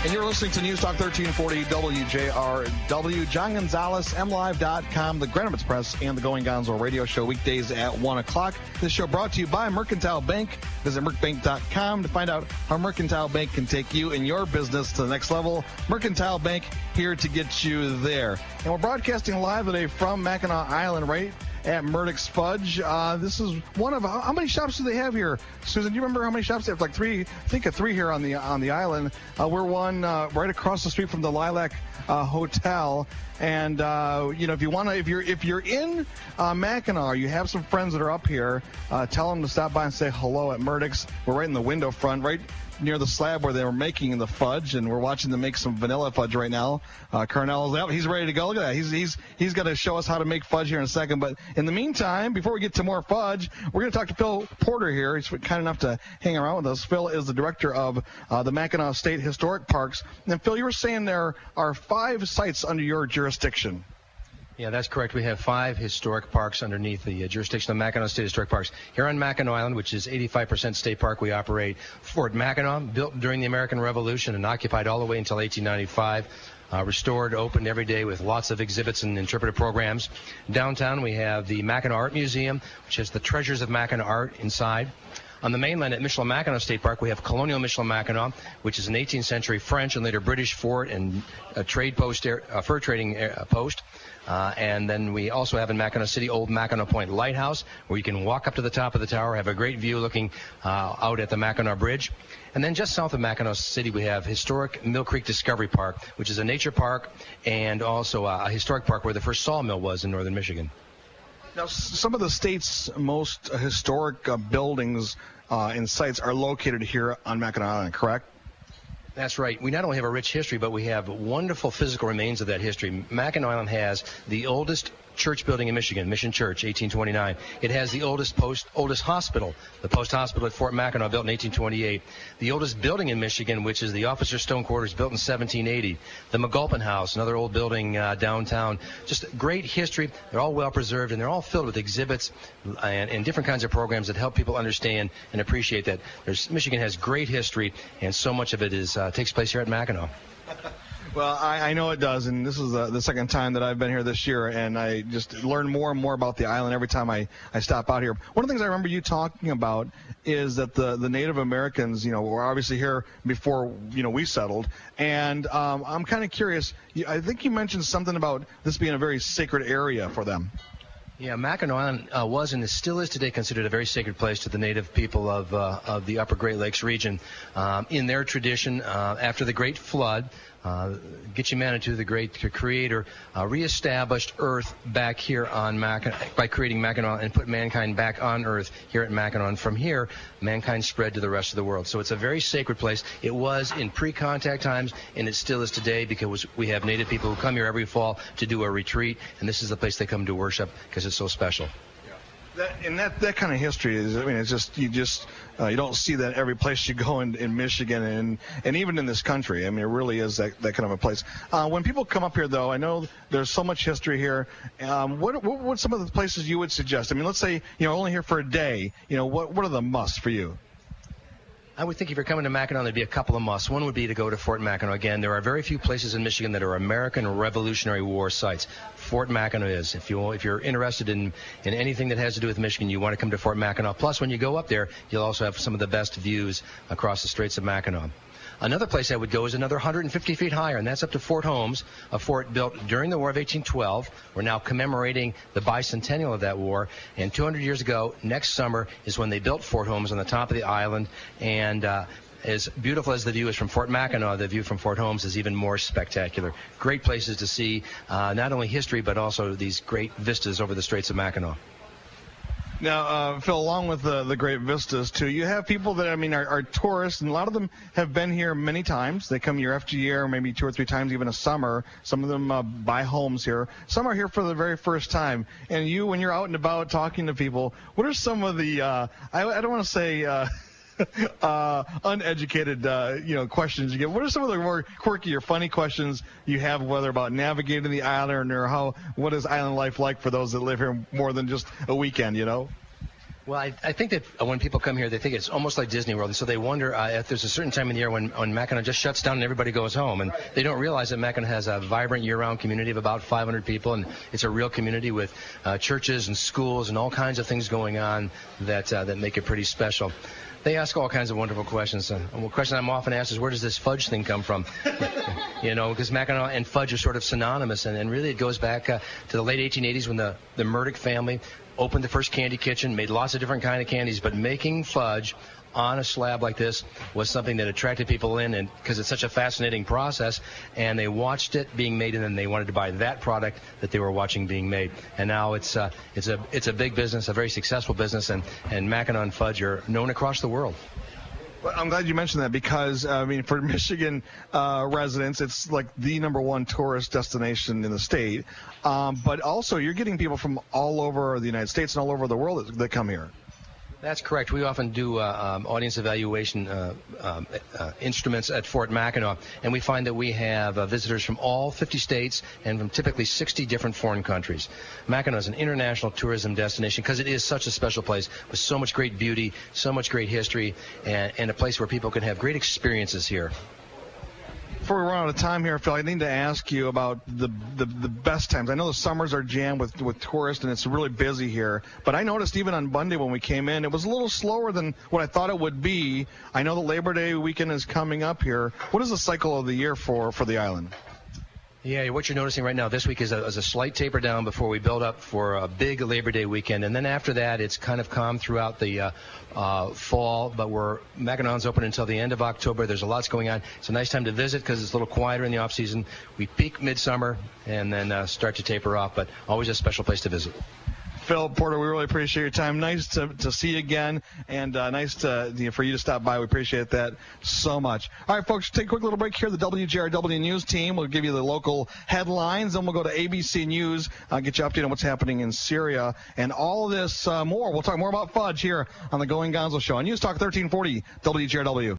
And you're listening to News Talk 1340 WJRW. John Gonzalez, MLive.com, the Granite Express, and the Going Gonzo radio show weekdays at 1 o'clock. This show brought to you by Mercantile Bank. Visit mercbank.com to find out how Mercantile Bank can take you and your business to the next level. Mercantile Bank, here to get you there. And we're broadcasting live today from Mackinac Island, right at Murdoch's Fudge. This is one of, how many shops do they have here? Susan, do you remember how many shops they have? Like three, I think of three here on the island. We're one right across the street from the Lilac Hotel. And if you're in Mackinac, or you have some friends that are up here, tell them to stop by and say hello at Murdoch's. We're right in the window front, right near the slab where they were making the fudge, and we're watching them make some vanilla fudge right now. Carnell's out. He's ready to go. Look at that. He's going to show us how to make fudge here in a second. But in the meantime, before we get to more fudge, we're going to talk to Phil Porter here. He's kind enough to hang around with us. Phil is the director of the Mackinac State Historic Parks. And Phil, you were saying there are 5 sites under your jurisdiction. Yeah, that's correct. We have 5 historic parks underneath the jurisdiction of Mackinac State Historic Parks. Here on Mackinac Island, which is 85% state park, we operate Fort Mackinac, built during the American Revolution and occupied all the way until 1895. Restored, opened every day with lots of exhibits and interpretive programs. Downtown, we have the Mackinac Art Museum, which has the treasures of Mackinac art inside. On the mainland at Michilimackinac State Park, we have Colonial Michilimackinac, which is an 18th century French and later British fort and a trade post, fur trading post. And then we also have in Mackinac City Old Mackinac Point Lighthouse, where you can walk up to the top of the tower, have a great view looking out at the Mackinac Bridge. And then just south of Mackinac City, we have historic Mill Creek Discovery Park, which is a nature park and also a historic park where the first sawmill was in northern Michigan. Now, some of the state's most historic buildings and sites are located here on Mackinac Island, correct? That's right. We not only have a rich history, but we have wonderful physical remains of that history. Mackinac Island has the oldest church building in Michigan, Mission Church, 1829. It has the oldest hospital, the post hospital at Fort Mackinac, built in 1828. The oldest building in Michigan, which is the Officer Stone Quarters, built in 1780. The McGulpin House, another old building downtown. Just great history. They're all well preserved, and they're all filled with exhibits and different kinds of programs that help people understand and appreciate that Michigan has great history, and so much of it takes place here at Mackinac. Well, I know it does, and this is the second time that I've been here this year, and I just learn more and more about the island every time I stop out here. One of the things I remember you talking about is that the Native Americans, were obviously here before, we settled, and I'm kind of curious. I think you mentioned something about this being a very sacred area for them. Yeah, Mackinac Island was and still is today considered a very sacred place to the native people of the Upper Great Lakes region. In their tradition, after the Great Flood, Gitche-Manitou, the great creator, reestablished Earth back here on Mackinac by creating Mackinac and put mankind back on Earth here at Mackinac. And from here, mankind spread to the rest of the world. So it's a very sacred place. It was in pre-contact times, and it still is today because we have native people who come here every fall to do a retreat, and this is the place they come to worship because it's so special. That kind of history is, it's just, you don't see that every place you go in Michigan and even in this country. It really is that kind of a place. When people come up here, though, I know there's so much history here. What some of the places you would suggest? Let's say, only here for a day, what are the musts for you? I would think if you're coming to Mackinac, there'd be a couple of musts. One would be to go to Fort Mackinac. Again, there are very few places in Michigan that are American Revolutionary War sites. Fort Mackinac is. If you're interested in anything that has to do with Michigan, you want to come to Fort Mackinac. Plus, when you go up there, you'll also have some of the best views across the Straits of Mackinac. Another place I would go is another 150 feet higher, and that's up to Fort Holmes, a fort built during the War of 1812. We're now commemorating the bicentennial of that war. And 200 years ago, next summer, is when they built Fort Holmes on the top of the island. And as beautiful as the view is from Fort Mackinac, the view from Fort Holmes is even more spectacular. Great places to see not only history, but also these great vistas over the Straits of Mackinac. Now, Phil, along with the great vistas, too, you have people that, are tourists, and a lot of them have been here many times. They come year after year, maybe 2 or 3 times, even a summer. Some of them buy homes here. Some are here for the very first time. And you, when you're out and about talking to people, what are some of the, I don't want to say uneducated, questions you get? What are some of the more quirky or funny questions you have, whether about navigating the island or what is island life like for those that live here more than just a weekend, Well, I think that when people come here, they think it's almost like Disney World. So they wonder if there's a certain time of the year when Mackinac just shuts down and everybody goes home. And they don't realize that Mackinac has a vibrant year-round community of about 500 people, and it's a real community with churches and schools and all kinds of things going on that make it pretty special. They ask all kinds of wonderful questions. One question I'm often asked is, where does this fudge thing come from? Because Mackinac and fudge are sort of synonymous, and really it goes back to the late 1880s when the Murdoch family opened the first candy kitchen, made lots of different kind of candies, but making fudge on a slab like this was something that attracted people in, and because it's such a fascinating process, and they watched it being made, and then they wanted to buy that product that they were watching being made. And now it's a big business, a very successful business, and Mackinac and fudge are known across the world. Well, I'm glad you mentioned that because, for Michigan residents, it's like the #1 tourist destination in the state. But also, you're getting people from all over the United States and all over the world that come here. That's correct. We often do audience evaluation instruments at Fort Mackinac, and we find that we have visitors from all 50 states and from typically 60 different foreign countries. Mackinac is an international tourism destination because it is such a special place with so much great beauty, so much great history, and a place where people can have great experiences here. Before we run out of time here, Phil, I need to ask you about the best times. I know the summers are jammed with tourists, and it's really busy here. But I noticed even on Monday when we came in, it was a little slower than what I thought it would be. I know the Labor Day weekend is coming up here. What is the cycle of the year for the island? Yeah, what you're noticing right now this week is a slight taper down before we build up for a big Labor Day weekend. And then after that, it's kind of calm throughout the fall. But Mackinaw's open until the end of October. There's a lot going on. It's a nice time to visit because it's a little quieter in the off-season. We peak midsummer and then start to taper off, but always a special place to visit. Phil, Porter, we really appreciate your time. Nice to see you again, and nice for you to stop by. We appreciate that so much. All right, folks, take a quick little break here. The WJRW News team will give you the local headlines. Then we'll go to ABC News, get you updated on what's happening in Syria, and all of this more. We'll talk more about fudge here on the Going Gonzo Show on News Talk 1340 WJRW.